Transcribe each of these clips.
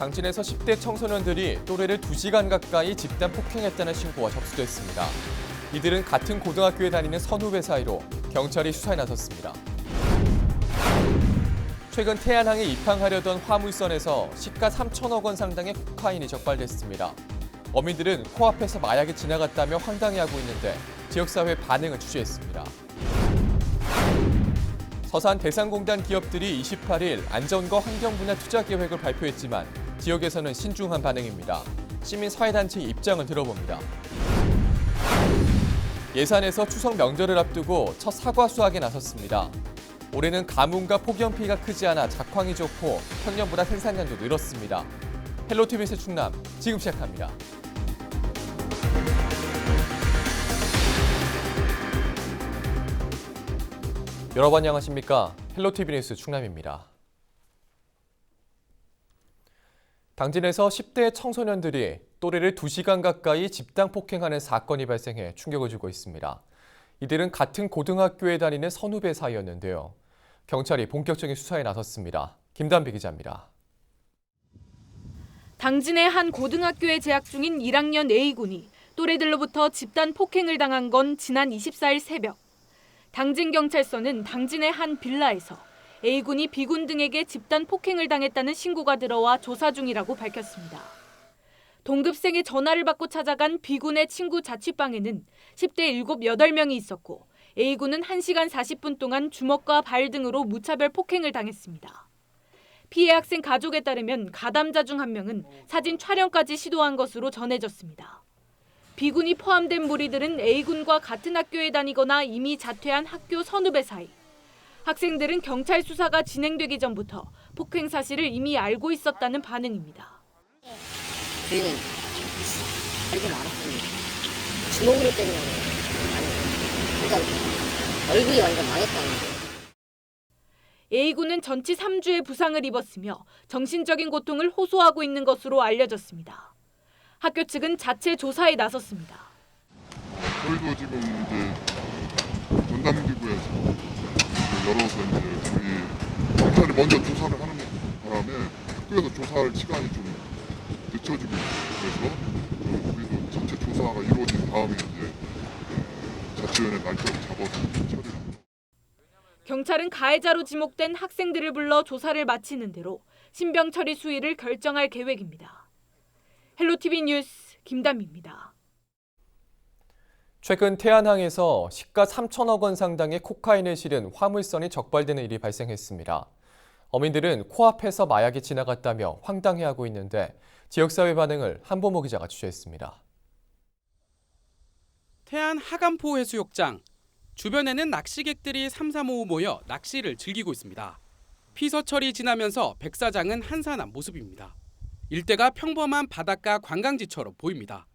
당진에서 10대 청소년들이 또래를 2시간 가까이 집단 폭행했다는 신고가 접수됐습니다. 이들은 같은 고등학교에 다니는 선후배 사이로 경찰이 수사에 나섰습니다. 최근 태안항에 입항하려던 화물선에서 시가 3천억 원 상당의 코카인이 적발됐습니다. 어민들은 코앞에서 마약이 지나갔다며 황당해하고 있는데 지역사회 반응을 취재했습니다. 서산 대상공단 기업들이 28일 안전과 환경분야 투자 계획을 발표했지만 지역에서는 신중한 반응입니다. 시민사회단체 입장을 들어봅니다. 예산에서 추석 명절을 앞두고 첫 사과 수확에 나섰습니다. 올해는 가뭄과 폭염 피해가 크지 않아 작황이 좋고 평년보다 생산량도 늘었습니다. 헬로티비 새 충남 지금 시작합니다. 여러분 안녕하십니까? 헬로티비 뉴스 충남입니다. 당진에서 10대 청소년들이 또래를 2시간 가까이 집단 폭행하는 사건이 발생해 충격을 주고 있습니다. 이들은 같은 고등학교에 다니는 선후배 사이였는데요. 경찰이 본격적인 수사에 나섰습니다. 김단비 기자입니다. 당진의 한 고등학교에 재학 중인 1학년 A군이 또래들로부터 집단 폭행을 당한 건 지난 24일 새벽. 당진경찰서는 당진의 한 빌라에서 A군이 B군 등에게 집단 폭행을 당했다는 신고가 들어와 조사 중이라고 밝혔습니다. 동급생의 전화를 받고 찾아간 B군의 친구 자취방에는 10대 7, 8명이 있었고 A군은 1시간 40분 동안 주먹과 발 등으로 무차별 폭행을 당했습니다. 피해 학생 가족에 따르면 가담자 중 한 명은 사진 촬영까지 시도한 것으로 전해졌습니다. B군이 포함된 무리들은 A군과 같은 학교에 다니거나 이미 자퇴한 학교 선후배 사이. 학생들은 경찰 수사가 진행되기 전부터 폭행 사실을 이미 알고 있었다는 반응입니다. 저희는 알고 알았습니다. 주먹으로 때리는 일단 얼굴이 완전 망했다는 거예요. A군은 전치 3주의 부상을 입었으며 정신적인 고통을 호소하고 있는 것으로 알려졌습니다. 학교 측은 자체 조사에 나섰습니다. 저희도 지금 이제 전담기구에서 열어서 이제 저희 경찰이 먼저 조사를 하는 바람에 학교에서 조사할 시간이 좀 늦춰지고 있어요. 그래서 우리도 전체 조사가 이루어진 다음에 이제 자치위원회 날짜를 잡아서 처리를 합니다. 경찰은 가해자로 지목된 학생들을 불러 조사를 마치는 대로 신병 처리 수위를 결정할 계획입니다. 헬로티비 뉴스 김담입니다. 최근 태안항에서 시가 3천억 원 상당의 코카인을 실은 화물선이 적발되는 일이 발생했습니다. 어민들은 코앞에서 마약이 지나갔다며 황당해하고 있는데 지역사회 반응을 한보모 기자가 취재했습니다. 태안 하간포 해수욕장. 주변에는 낚시객들이 삼삼오오 모여 낚시를 즐기고 있습니다. 피서철이 지나면서 백사장은 한산한 모습입니다. 일대가 평범한 바닷가 관광지처럼 보입니다.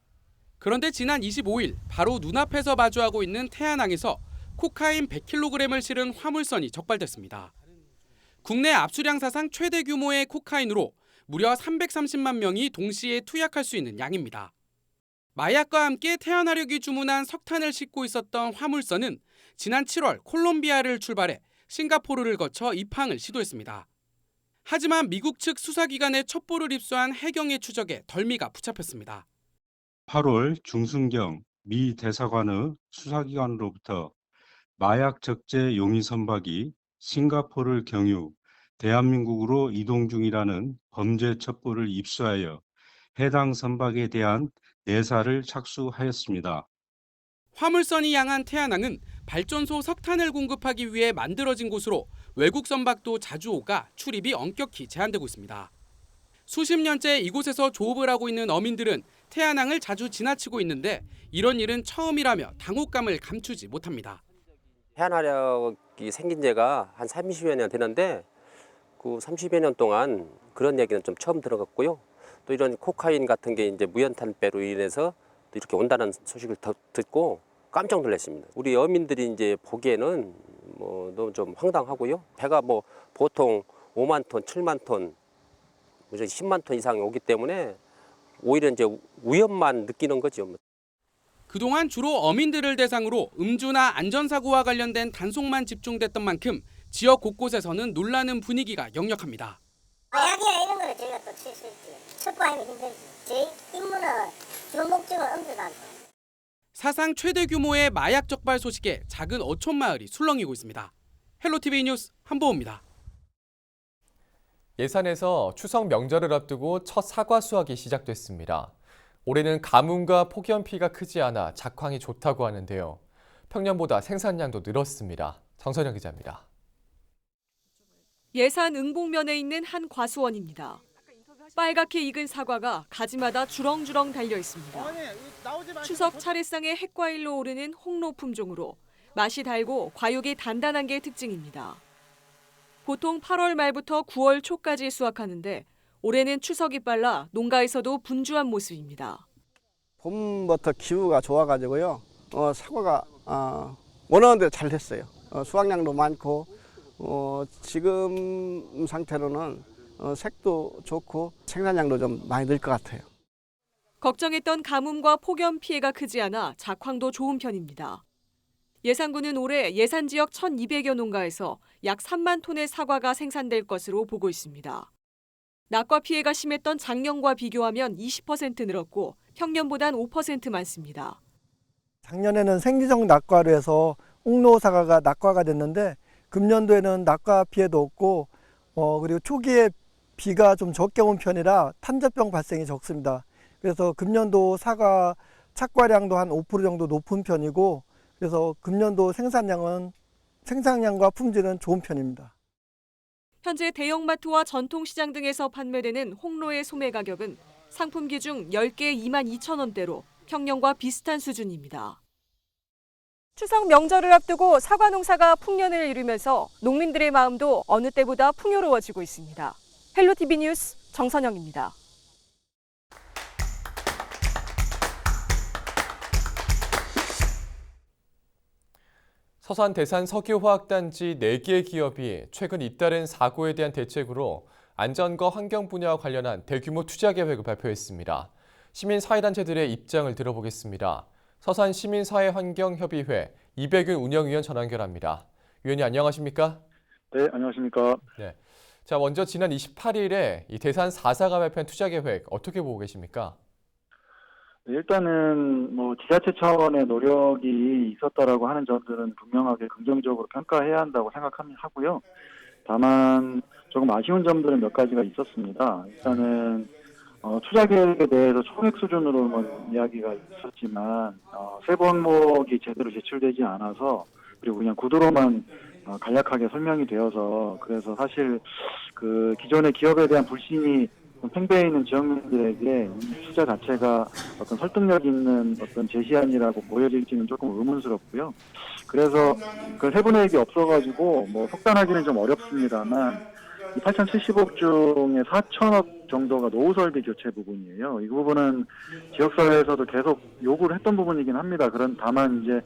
그런데 지난 25일 바로 눈앞에서 마주하고 있는 태안항에서 코카인 100kg을 실은 화물선이 적발됐습니다. 국내 압수량 사상 최대 규모의 코카인으로 무려 330만 명이 동시에 투약할 수 있는 양입니다. 마약과 함께 태안화력이 주문한 석탄을 싣고 있었던 화물선은 지난 7월 콜롬비아를 출발해 싱가포르를 거쳐 입항을 시도했습니다. 하지만 미국 측 수사기관의 첩보를 입수한 해경의 추적에 덜미가 붙잡혔습니다. 8월 중순경 미 대사관의 수사기관으로부터 마약 적재 용의 선박이 싱가포르를 경유 대한민국으로 이동 중이라는 범죄 첩보를 입수하여 해당 선박에 대한 내사를 착수하였습니다. 화물선이 향한 태안항은 발전소 석탄을 공급하기 위해 만들어진 곳으로 외국 선박도 자주 오가 출입이 엄격히 제한되고 있습니다. 수십 년째 이곳에서 조업을 하고 있는 어민들은 태안항을 자주 지나치고 있는데 이런 일은 처음이라며 당혹감을 감추지 못합니다. 태안화력이 생긴 지가 한 30여 년 되는데 그 30여 년 동안 그런 얘기는 좀 처음 들어갔고요. 또 이런 코카인 같은 게 이제 무연탄배로 인해서 또 이렇게 온다는 소식을 듣고 깜짝 놀랐습니다. 우리 어민들이 이제 보기에는 뭐 너무 좀 황당하고요. 배가 뭐 보통 5만 톤, 7만 톤, 10만 톤 이상이 오기 때문에 오히려 이제 위험만 느끼는 거죠. 그동안 주로 어민들을 대상으로 음주나 안전사고와 관련된 단속만 집중됐던 만큼 지역 곳곳에서는 놀라는 분위기가 역력합니다. 마약이나 이런 거는 힘들어야 저희가 또 칠 수 있지. 첩보하면 힘들지. 저희 임무는 주요 목적은 엄격하고. 사상 최대 규모의 마약 적발 소식에 작은 어촌 마을이 술렁이고 있습니다. 헬로티비 뉴스 한보호입니다. 예산에서 추석 명절을 앞두고 첫 사과 수확이 시작됐습니다. 올해는 가뭄과 폭염 피해가 크지 않아 작황이 좋다고 하는데요. 평년보다 생산량도 늘었습니다. 정선영 기자입니다. 예산 응봉면에 있는 한 과수원입니다. 빨갛게 익은 사과가 가지마다 주렁주렁 달려 있습니다. 추석 차례상의 핵과일로 오르는 홍로 품종으로 맛이 달고 과육이 단단한 게 특징입니다. 보통 8월 말부터 9월 초까지 수확하는데 올해는 추석이 빨라 농가에서도 분주한 모습입니다. 봄부터 기후가 좋아가지고요. 사과가 원하는 대로 잘 됐어요. 수확량도 많고 지금 상태로는 색도 좋고 생산량도 좀 많이 늘 것 같아요. 걱정했던 가뭄과 폭염 피해가 크지 않아 작황도 좋은 편입니다. 예산군은 올해 예산 지역 1,200여 농가에서 약 3만 톤의 사과가 생산될 것으로 보고 있습니다. 낙과 피해가 심했던 작년과 비교하면 20% 늘었고 평년보단 5% 많습니다. 작년에는 생리적 낙과로 해서 홍로 사과가 낙과가 됐는데 금년도에는 낙과 피해도 없고 그리고 초기에 비가 좀 적게 온 편이라 탄저병 발생이 적습니다. 그래서 금년도 사과 착과량도 한 5% 정도 높은 편이고 그래서 금년도 생산량과 품질은 좋은 편입니다. 현재 대형마트와 전통시장 등에서 판매되는 홍로의 소매 가격은 상품 기준 10개 22,000원대로 평년과 비슷한 수준입니다. 추석 명절을 앞두고 사과 농사가 풍년을 이루면서 농민들의 마음도 어느 때보다 풍요로워지고 있습니다. 헬로티비 뉴스 정선영입니다. 서산 대산 석유화학단지 4개 기업이 최근 잇따른 사고에 대한 대책으로 안전과 환경 분야와 관련한 대규모 투자 계획을 발표했습니다. 시민사회단체들의 입장을 들어보겠습니다. 서산 시민사회환경협의회 이백윤 운영위원 전화 연결합니다. 위원님 안녕하십니까? 네, 안녕하십니까? 네. 자, 먼저 지난 28일에 이 대산 4사가 발표한 투자 계획 어떻게 보고 계십니까? 네, 일단은 지자체 차원의 노력이 있었다라고 하는 점들은 분명하게 긍정적으로 평가해야 한다고 생각하고요. 다만 조금 아쉬운 점들은 몇 가지가 있었습니다. 일단은 투자 계획에 대해서 총액 수준으로는 이야기가 있었지만 세부 항목이 제대로 제출되지 않아서 그리고 그냥 구도로만 간략하게 설명이 되어서 그래서 사실 그 기존의 기업에 대한 불신이 팽배해 있는 지역민들에게 이 투자 자체가 어떤 설득력 있는 어떤 제시안이라고 보여질지는 조금 의문스럽고요. 그래서 그 세분액이 없어가지고 속단하기는 좀 어렵습니다만 이 8,070억 중에 4천억 정도가 노후 설비 교체 부분이에요. 이 부분은 지역사회에서도 계속 요구를 했던 부분이긴 합니다. 다만 이제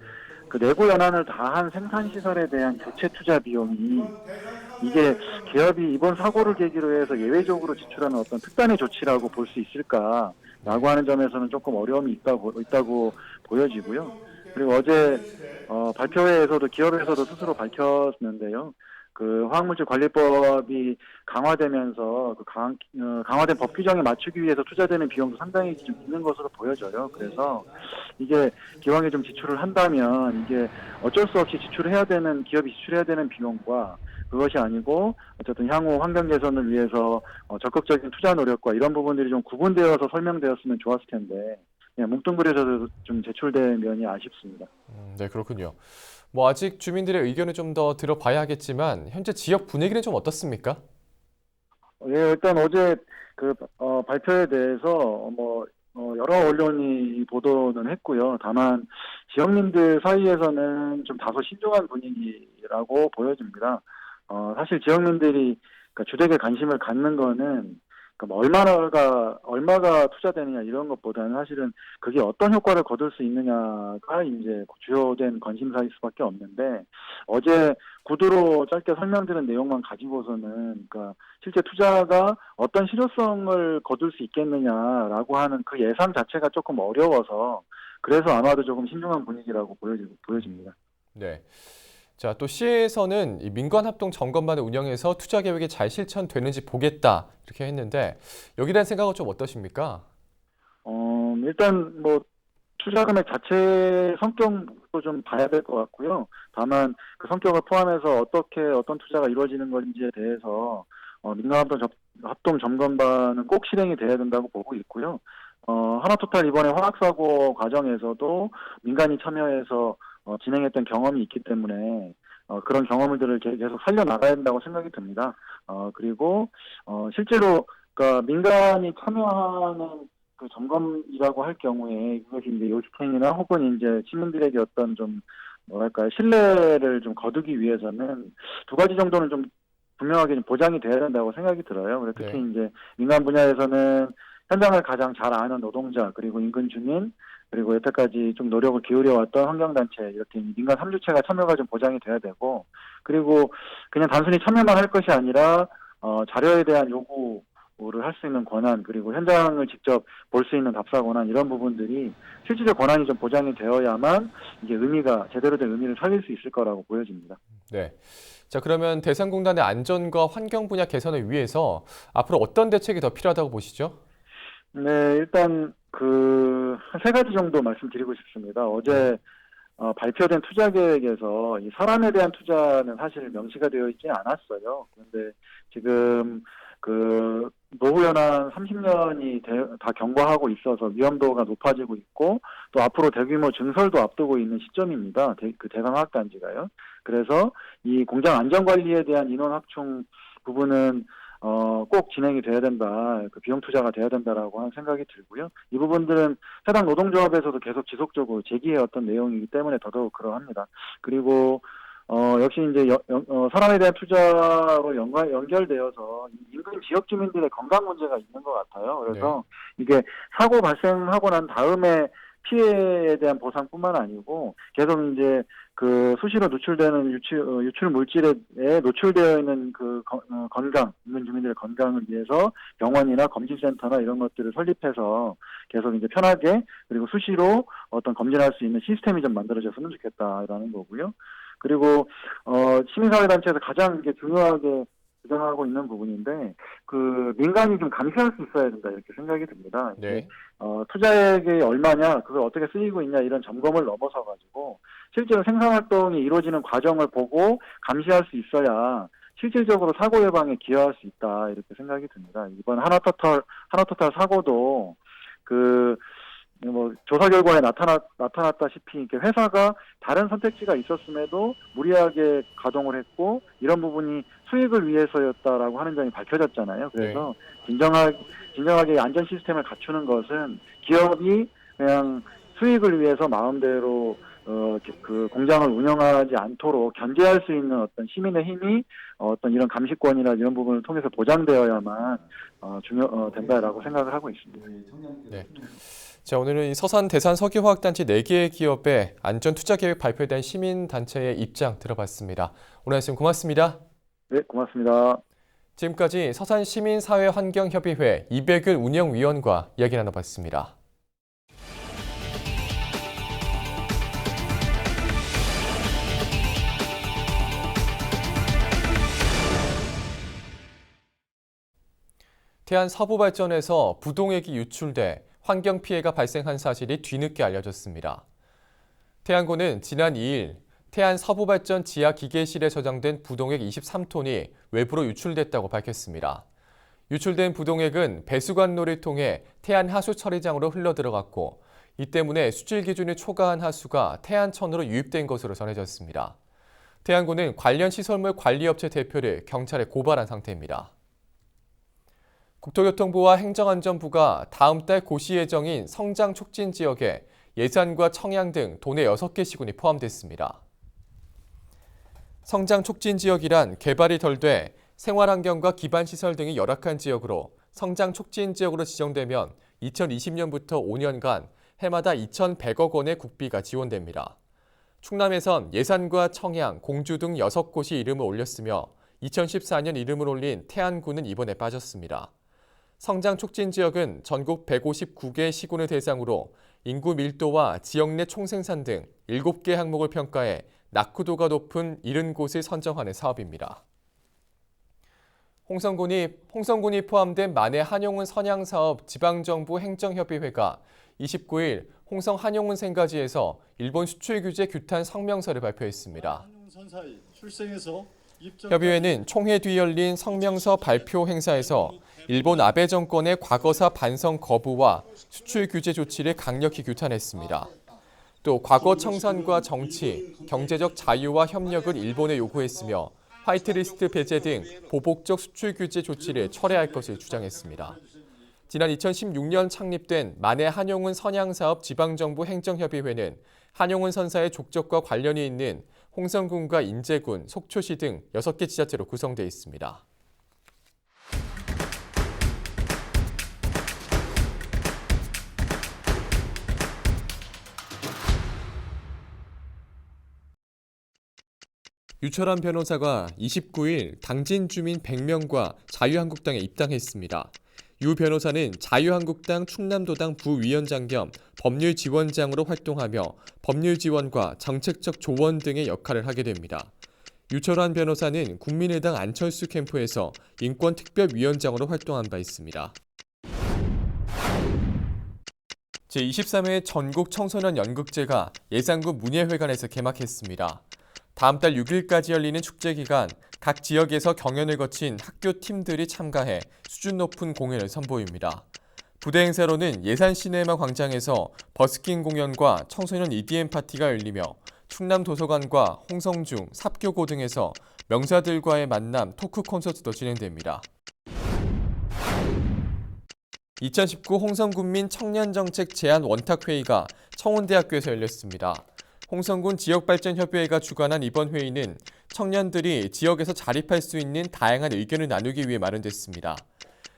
그 내고 연한을 다한 생산시설에 대한 교체 투자 비용이 이게 기업이 이번 사고를 계기로 해서 예외적으로 지출하는 어떤 특단의 조치라고 볼 수 있을까라고 하는 점에서는 조금 어려움이 있다고 보여지고요. 그리고 어제 발표회에서도 기업에서도 스스로 밝혔는데요. 그 화학물질 관리법이 강화되면서 강화된 법 규정에 맞추기 위해서 투자되는 비용도 상당히 좀 있는 것으로 보여져요. 그래서 이게 기왕에 좀 지출을 한다면 이게 어쩔 수 없이 기업이 지출해야 되는 비용과 그것이 아니고 어쨌든 향후 환경 개선을 위해서 적극적인 투자 노력과 이런 부분들이 좀 구분되어서 설명되었으면 좋았을 텐데 그냥 뭉뚱그려서 좀 제출된 면이 아쉽습니다. 네, 그렇군요. 아직 주민들의 의견을 좀 더 들어봐야 하겠지만 현재 지역 분위기는 좀 어떻습니까? 예, 일단 어제 그 발표에 대해서 여러 언론이 보도는 했고요. 다만 지역민들 사이에서는 좀 다소 신중한 분위기라고 보여집니다. 사실 지역민들이 주택에 관심을 갖는 거는 얼마가 투자되느냐 이런 것보다는 사실은 그게 어떤 효과를 거둘 수 있느냐가 이제 주요된 관심사일 수밖에 없는데 어제 구두로 짧게 설명드린 내용만 가지고서는 실제 투자가 어떤 실효성을 거둘 수 있겠느냐라고 하는 그 예상 자체가 조금 어려워서 그래서 아마도 조금 신중한 분위기라고 보여집니다. 네. 자, 또 시에서는 이 민관합동 점검반을 운영해서 투자 계획이 잘 실천되는지 보겠다 이렇게 했는데 여기에 대한 생각은 좀 어떠십니까? 일단 뭐 투자 금액 자체 성격도 좀 봐야 될 것 같고요. 다만 그 성격을 포함해서 어떻게 어떤 투자가 이루어지는 건지에 대해서 민간합동 점검반은 꼭 실행이 돼야 된다고 보고 있고요. 하나토탈 이번에 화학사고 과정에서도 민간이 참여해서 진행했던 경험이 있기 때문에 그런 경험들을 계속 살려나가야 된다고 생각이 듭니다. 그리고 실제로 그러니까 민간이 참여하는 그 점검이라고 할 경우에 이것이 이제 요직행위나 혹은 이제 시민들에게 어떤 좀 뭐랄까요 신뢰를 좀 거두기 위해서는 두 가지 정도는 좀 분명하게 좀 보장이 돼야 된다고 생각이 들어요. 그래서 특히 네. 이제 민간 분야에서는 현장을 가장 잘 아는 노동자 그리고 인근 주민 그리고 여태까지 좀 노력을 기울여왔던 환경단체 이렇게 민간 3주체가 참여가 좀 보장이 돼야 되고 그리고 그냥 단순히 참여만 할 것이 아니라 자료에 대한 요구를 할 수 있는 권한 그리고 현장을 직접 볼 수 있는 답사 권한 이런 부분들이 실질적 권한이 좀 보장이 되어야만 이게 제대로 된 의미를 살릴 수 있을 거라고 보여집니다. 네. 자, 그러면 대상공단의 안전과 환경 분야 개선을 위해서 앞으로 어떤 대책이 더 필요하다고 보시죠? 네, 일단 한 세 가지 정도 말씀드리고 싶습니다. 어제 발표된 투자 계획에서 이 사람에 대한 투자는 사실 명시가 되어 있지 않았어요. 그런데 지금 노후 연한 30년이 다 경과하고 있어서 위험도가 높아지고 있고 또 앞으로 대규모 증설도 앞두고 있는 시점입니다. 대강화학단지가요. 그래서 이 공장 안전관리에 대한 인원 확충 부분은 꼭 진행이 돼야 된다. 비용 투자가 돼야 된다라고 하는 생각이 들고요. 이 부분들은 해당 노동조합에서도 계속 지속적으로 제기해왔던 내용이기 때문에 더더욱 그러합니다. 그리고 역시 이제 사람에 대한 투자로 연결되어서 인근 지역 주민들의 건강 문제가 있는 것 같아요. 그래서 이게 사고 발생하고 난 다음에 피해에 대한 보상뿐만 아니고 계속 이제 수시로 노출되는 유출 물질에 노출되어 있는 건강, 인근 주민들의 건강을 위해서 병원이나 검진센터나 이런 것들을 설립해서 계속 이제 편하게 그리고 수시로 어떤 검진할 수 있는 시스템이 좀 만들어졌으면 좋겠다라는 거고요. 그리고 시민사회단체에서 가장 이게 중요하게 주장하고 있는 부분인데 민간이 좀 감시할 수 있어야 된다 이렇게 생각이 듭니다. 네. 투자액이 얼마냐, 그걸 어떻게 쓰이고 있냐 이런 점검을 넘어서 가지고 실제로 생산활동이 이루어지는 과정을 보고 감시할 수 있어야 실질적으로 사고 예방에 기여할 수 있다 이렇게 생각이 듭니다. 이번 하나토탈 사고도 조사 결과에 나타났다시피 이렇게 회사가 다른 선택지가 있었음에도 무리하게 가동을 했고 이런 부분이 수익을 위해서였다라고 하는 점이 밝혀졌잖아요. 그래서 진정하게 안전 시스템을 갖추는 것은 기업이 그냥 수익을 위해서 마음대로 공장을 운영하지 않도록 견제할 수 있는 어떤 시민의 힘이 어떤 이런 감시권이나 이런 부분을 통해서 보장되어야만 된다라고 생각을 하고 있습니다. 네. 자, 오늘은 서산 대산 석유화학단지 4개의 기업의 안전투자계획 발표에 대한 시민단체의 입장 들어봤습니다. 오늘 말씀 고맙습니다. 네, 고맙습니다. 지금까지 서산시민사회환경협의회 이백윤 운영위원과 이야기 나눠봤습니다. 태안 서부발전에서 부동액이 유출돼 환경 피해가 발생한 사실이 뒤늦게 알려졌습니다. 태안고는 지난 2일 태안 서부발전 지하 기계실에 저장된 부동액 23톤이 외부로 유출됐다고 밝혔습니다. 유출된 부동액은 배수관로를 통해 태안 하수 처리장으로 흘러들어갔고 이 때문에 수질 기준을 초과한 하수가 태안천으로 유입된 것으로 전해졌습니다. 태안고는 관련 시설물 관리업체 대표를 경찰에 고발한 상태입니다. 국토교통부와 행정안전부가 다음 달 고시 예정인 성장 촉진 지역에 예산과 청양 등 도내 6개 시군이 포함됐습니다. 성장 촉진 지역이란 개발이 덜 돼 생활환경과 기반시설 등이 열악한 지역으로 성장 촉진 지역으로 지정되면 2020년부터 5년간 해마다 2,100억 원의 국비가 지원됩니다. 충남에선 예산과 청양, 공주 등 6곳이 이름을 올렸으며 2014년 이름을 올린 태안군은 이번에 빠졌습니다. 성장 촉진 지역은 전국 159개 시군을 대상으로 인구 밀도와 지역 내 총생산 등 7개 항목을 평가해 낙후도가 높은 70곳을 선정하는 사업입니다. 홍성군이 포함된 만해 한용운 선양사업 지방정부 행정협의회가 29일 홍성 한용운 생가지에서 일본 수출규제 규탄 성명서를 발표했습니다. 협의회는 총회 뒤 열린 성명서 발표 행사에서 일본 아베 정권의 과거사 반성 거부와 수출 규제 조치를 강력히 규탄했습니다. 또 과거 청산과 정치, 경제적 자유와 협력을 일본에 요구했으며 화이트리스트 배제 등 보복적 수출 규제 조치를 철회할 것을 주장했습니다. 지난 2016년 창립된 만해 한용운 선양사업 지방정부 행정협의회는 한용운 선사의 족적과 관련이 있는 홍성군과 인제군, 속초시 등 6개 지자체로 구성되어 있습니다. 유철환 변호사가 29일 당진 주민 100명과 자유한국당에 입당했습니다. 유 변호사는 자유한국당 충남도당 부위원장 겸 법률지원장으로 활동하며 법률지원과 정책적 조언 등의 역할을 하게 됩니다. 유철환 변호사는 국민의당 안철수 캠프에서 인권특별위원장으로 활동한 바 있습니다. 제23회 전국 청소년 연극제가 예산구 문예회관에서 개막했습니다. 다음 달 6일까지 열리는 축제 기간 각 지역에서 경연을 거친 학교 팀들이 참가해 수준 높은 공연을 선보입니다. 부대 행사로는 예산 시네마 광장에서 버스킹 공연과 청소년 EDM 파티가 열리며 충남 도서관과 홍성중, 삽교고 등에서 명사들과의 만남 토크 콘서트도 진행됩니다. 2019 홍성군민 청년정책 제안 원탁회의가 청운대학교에서 열렸습니다. 홍성군 지역발전협의회가 주관한 이번 회의는 청년들이 지역에서 자립할 수 있는 다양한 의견을 나누기 위해 마련됐습니다.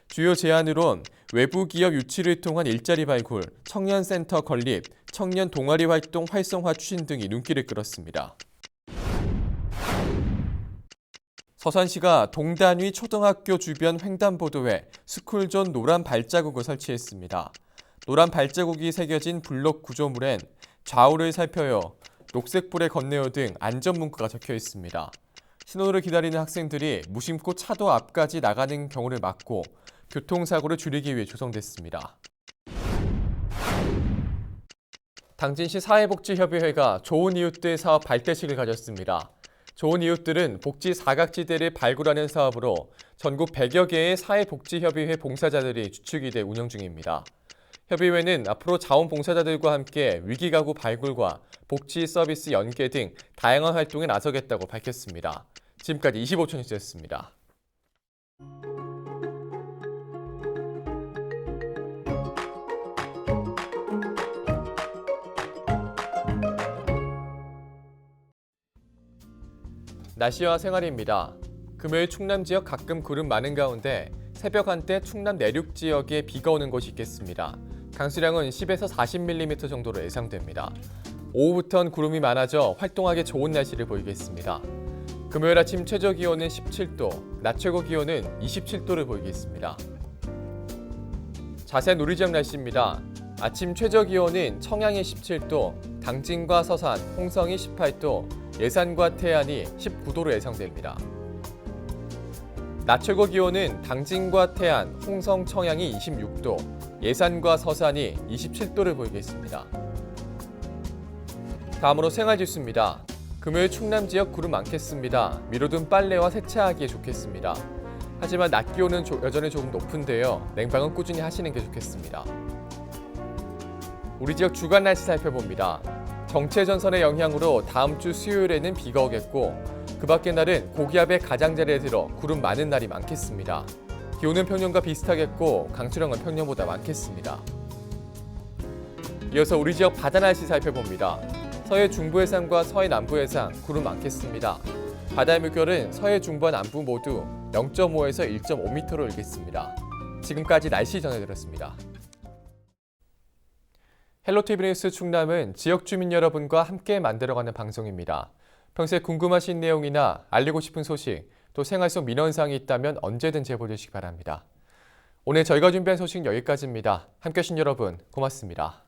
주요 제안으론 외부 기업 유치를 통한 일자리 발굴, 청년센터 건립, 청년 동아리 활동 활성화 추진 등이 눈길을 끌었습니다. 서산시가 동단위 초등학교 주변 횡단보도에 스쿨존 노란 발자국을 설치했습니다. 노란 발자국이 새겨진 블록 구조물엔 좌우를 살펴요, 녹색불에 건네요 등 안전 문구가 적혀 있습니다. 신호를 기다리는 학생들이 무심코 차도 앞까지 나가는 경우를 막고 교통사고를 줄이기 위해 조성됐습니다. 당진시 사회복지협의회가 좋은 이웃들 사업 발대식을 가졌습니다. 좋은 이웃들은 복지 사각지대를 발굴하는 사업으로 전국 100여 개의 사회복지협의회 봉사자들이 주축이 돼 운영 중입니다. 협의회는 앞으로 자원봉사자들과 함께 위기가구 발굴과 복지 서비스 연계 등 다양한 활동에 나서겠다고 밝혔습니다. 지금까지 25초 뉴스였습니다. 날씨와 생활입니다. 금요일 충남 지역 가끔 구름 많은 가운데 새벽 한때 충남 내륙 지역에 비가 오는 곳이 있겠습니다. 강수량은 10에서 40mm 정도로 예상됩니다. 오후부터는 구름이 많아져 활동하기 좋은 날씨를 보이겠습니다. 금요일 아침 최저 기온은 17도, 낮 최고 기온은 27도를 보이겠습니다. 자세한 우리 지역 날씨입니다. 아침 최저 기온은 청양이 17도, 당진과 서산, 홍성이 18도, 예산과 태안이 19도로 예상됩니다. 낮 최고 기온은 당진과 태안, 홍성, 청양이 26도, 예산과 서산이 27도를 보이겠습니다. 다음으로 생활지수입니다. 금요일 충남 지역 구름 많겠습니다. 미루둔 빨래와 세차하기에 좋겠습니다. 하지만 낮 기온은 여전히 조금 높은데요. 냉방은 꾸준히 하시는 게 좋겠습니다. 우리 지역 주간 날씨 살펴봅니다. 정체전선의 영향으로 다음 주 수요일에는 비가 오겠고 그 밖의 날은 고기압의 가장자리에 들어 구름 많은 날이 많겠습니다. 기온은 평년과 비슷하겠고 강수량은 평년보다 많겠습니다. 이어서 우리 지역 바다 날씨 살펴봅니다. 서해 중부 해상과 서해 남부 해상 구름 많겠습니다. 바다의 물결은 서해 중부와 남부 모두 0.5에서 1.5m로 일겠습니다. 지금까지 날씨 전해드렸습니다. 헬로티비 뉴스 충남은 지역 주민 여러분과 함께 만들어가는 방송입니다. 평소에 궁금하신 내용이나 알리고 싶은 소식, 또 생활 속 민원사항이 있다면 언제든 제보해 주시기 바랍니다. 오늘 저희가 준비한 소식은 여기까지입니다. 함께해 주신 여러분 고맙습니다.